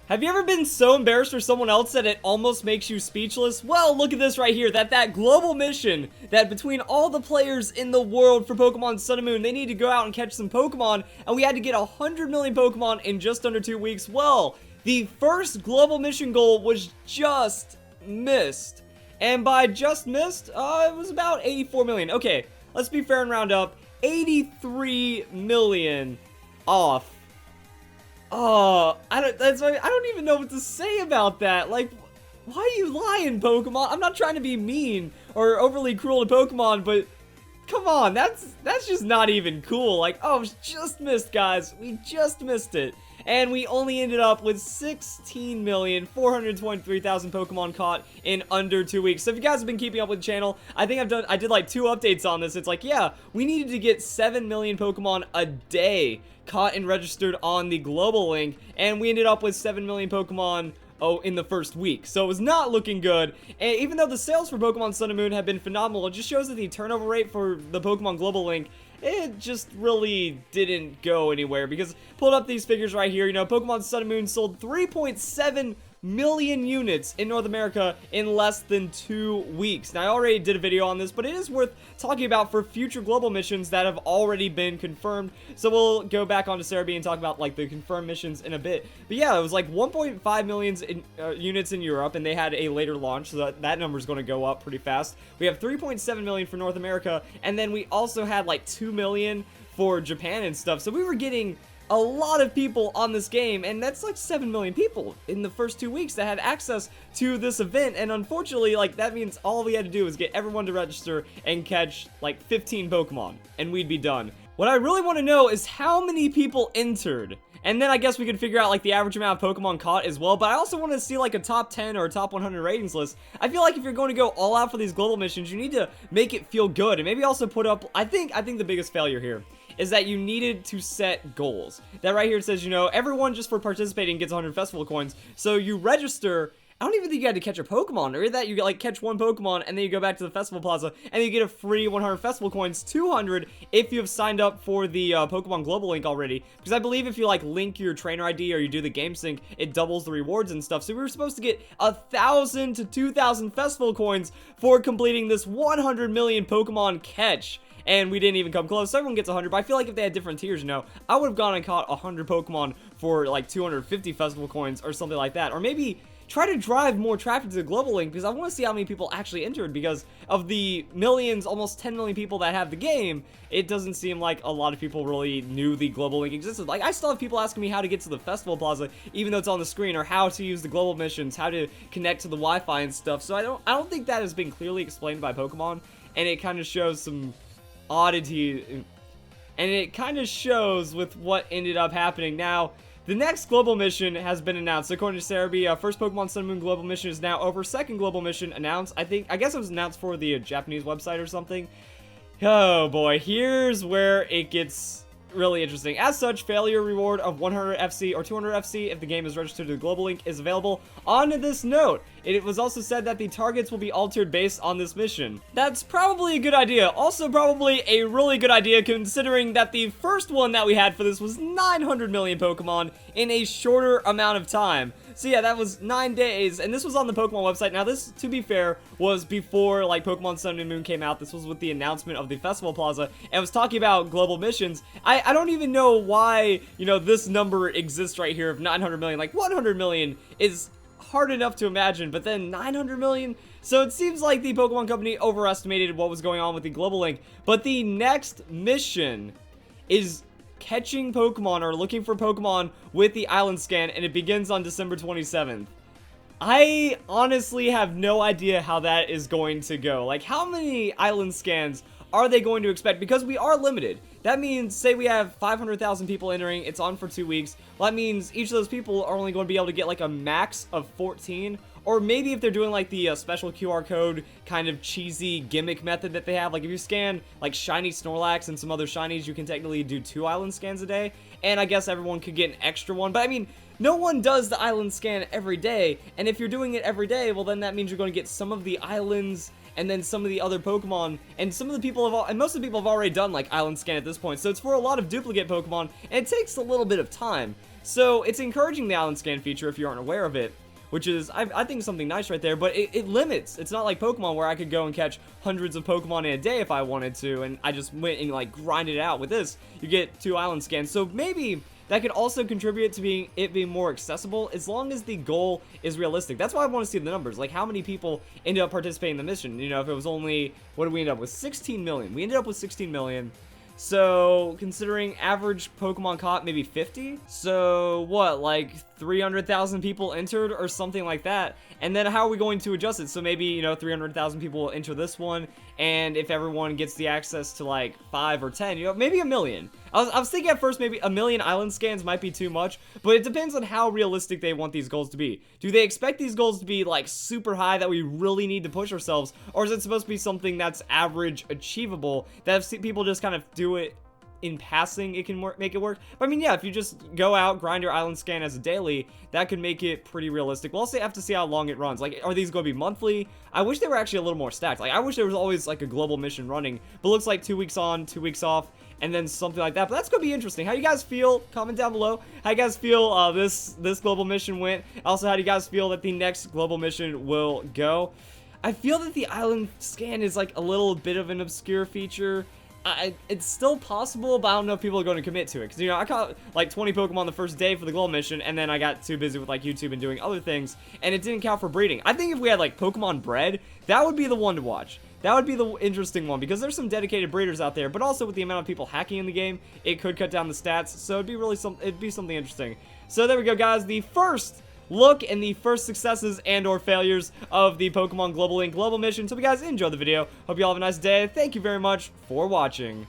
Have you ever been so embarrassed for someone else that it almost makes you speechless? Well, look at this right here, that global mission that between all the players in the world for Pokemon Sun and Moon, they need to go out and catch some Pokemon, and we had to get 100 million Pokemon in just under 2 weeks. Well, the first global mission goal was just missed. And by just missed, it was about 84 million. Okay, let's be fair and round up. 83 million off. Oh, I don't even know what to say about that. Like, why are you lying, Pokemon? I'm not trying to be mean or overly cruel to Pokemon, but come on, that's just not even cool. Like, oh, just missed, guys. We just missed it. And we only ended up with 16,423,000 Pokemon caught in under 2 weeks. So if you guys have been keeping up with the channel, I think I did like 2 updates on this. It's like, yeah, we needed to get 7 million Pokemon a day caught and registered on the global link, and we ended up with 7 million Pokemon in the first week. So it was not looking good. And even though the sales for Pokemon Sun and Moon have been phenomenal, it just shows that the turnover rate for the Pokemon global link, it just really didn't go anywhere, because pulled up these figures right here, you know, Pokemon Sun and Moon sold 3.7 million units in North America in less than 2 weeks. Now, I already did a video on this, but it is worth talking about for future global missions that have already been confirmed. So we'll go back onto Cerebi and talk about like the confirmed missions in a bit. But yeah, it was like 1.5 million units in Europe, and they had a later launch, so that number is going to go up pretty fast. We have 3.7 million for North America, and then we also had like 2 million for Japan and stuff. So we were getting a lot of people on this game, and that's like 7 million people in the first 2 weeks that had access to this event. And unfortunately, like, that means all we had to do was get everyone to register and catch like 15 Pokemon, and we'd be done. What I really want to know is how many people entered, and then I guess we could figure out like the average amount of Pokemon caught as well. But I also want to see like a top 10 or a top 100 ratings list. I feel like if you're going to go all out for these global missions, you need to make it feel good, and maybe also put up, I think the biggest failure here is that you needed to set goals. That right here says, you know, everyone just for participating gets 100 festival coins. So you register. I don't even think you had to catch a Pokemon, or that you like catch one Pokemon and then you go back to the festival plaza and you get a free 100 festival coins, 200 if you have signed up for the Pokemon Global link already. Because I believe if you like link your trainer ID or you do the game sync, it doubles the rewards and stuff. So we were supposed to get 1,000 to 2,000 festival coins for completing this 100 million Pokemon catch. And we didn't even come close. So everyone gets 100, but I feel like if they had different tiers, you know, I would have gone and caught 100 Pokemon for like 250 festival coins or something like that. Or maybe try to drive more traffic to the global link, because I want to see how many people actually entered. Because of the millions, almost 10 million people that have the game, it doesn't seem like a lot of people really knew the global link existed. Like, I still have people asking me how to get to the festival plaza, even though it's on the screen, or how to use the global missions, how to connect to the Wi-Fi and stuff. So I don't think that has been clearly explained by Pokemon, and it kind of shows some oddity, and it kind of shows with what ended up happening. Now, the next global mission has been announced. According to Cerebi, first Pokemon Sun and Moon global mission is now over. Second global mission announced. I guess it was announced for the Japanese website or something. Oh boy, here's where it gets really interesting. As such, failure reward of 100 FC or 200 FC if the game is registered to the global link is available. On this note, it was also said that the targets will be altered based on this mission. That's probably a good idea. Also probably a really good idea, considering that the first one that we had for this was 900 million Pokemon in a shorter amount of time. So yeah, that was 9 days, and this was on the Pokemon website. Now this, to be fair, was before like Pokemon Sun and Moon came out. This was with the announcement of the Festival Plaza, and was talking about global missions. I don't even know why, you know, this number exists right here of 900 million. Like 100 million is hard enough to imagine, but then 900 million? So it seems like the Pokemon Company overestimated what was going on with the global link. But the next mission is catching Pokemon or looking for Pokemon with the island scan, and it begins on December 27th. I honestly have no idea how that is going to go. Like, how many island scans are they going to expect? Because we are limited. That means, say we have 500,000 people entering, it's on for 2 weeks. Well, that means each of those people are only going to be able to get like a max of 14. Or maybe if they're doing like the special QR code kind of cheesy gimmick method that they have, like if you scan like shiny Snorlax and some other shinies, you can technically do 2 island scans a day. And I guess everyone could get an extra one. But I mean, no one does the island scan every day. And if you're doing it every day, well then that means you're going to get some of the islands and then some of the other Pokemon, and some of the people have, and most of the people have already done like island scan at this point, so it's for a lot of duplicate Pokemon, and it takes a little bit of time. So it's encouraging the island scan feature if you aren't aware of it, which is, I think, something nice right there, but it limits. It's not like Pokemon where I could go and catch hundreds of Pokemon in a day if I wanted to, and I just went and, like, grinded it out. With this, you get 2 island scans, so maybe that could also contribute to it being more accessible, as long as the goal is realistic. That's why I want to see the numbers, like how many people ended up participating in the mission. You know, if it was only, what did we end up with? 16 million. We ended up with 16 million. So, considering average Pokemon caught, maybe 50? So, what, like 300,000 people entered or something like that? And then how are we going to adjust it? So maybe, you know, 300,000 people will enter this one, and if everyone gets the access to like 5 or 10, you know, maybe a million. I was thinking at first maybe a million island scans might be too much, but it depends on how realistic they want these goals to be. Do they expect these goals to be like super high that we really need to push ourselves, or is it supposed to be something that's average achievable, that if people just kind of do it in passing, it can make it work? But I mean, yeah, if you just go out, grind your island scan as a daily, that could make it pretty realistic. We'll also have to see how long it runs. Like, are these going to be monthly? I wish they were actually a little more stacked. Like, I wish there was always like a global mission running, but it looks like 2 weeks on, 2 weeks off, and then something like that. But that's going to be interesting. How you guys feel? Comment down below how you guys feel this global mission went. Also, how do you guys feel that the next global mission will go? I feel that the island scan is like a little bit of an obscure feature. It's still possible, but I don't know if people are going to commit to it. Because, you know, I caught like 20 Pokemon the first day for the global mission, and then I got too busy with like YouTube and doing other things, and it didn't count for breeding. I think if we had like Pokemon bred, that would be the one to watch. That would be the interesting one, because there's some dedicated breeders out there, but also with the amount of people hacking in the game, it could cut down the stats, so it'd be really something interesting. So there we go, guys. The first look and the first successes and or failures of the Pokemon Global Link global mission. So if you guys enjoyed the video, hope you all have a nice day. Thank you very much for watching.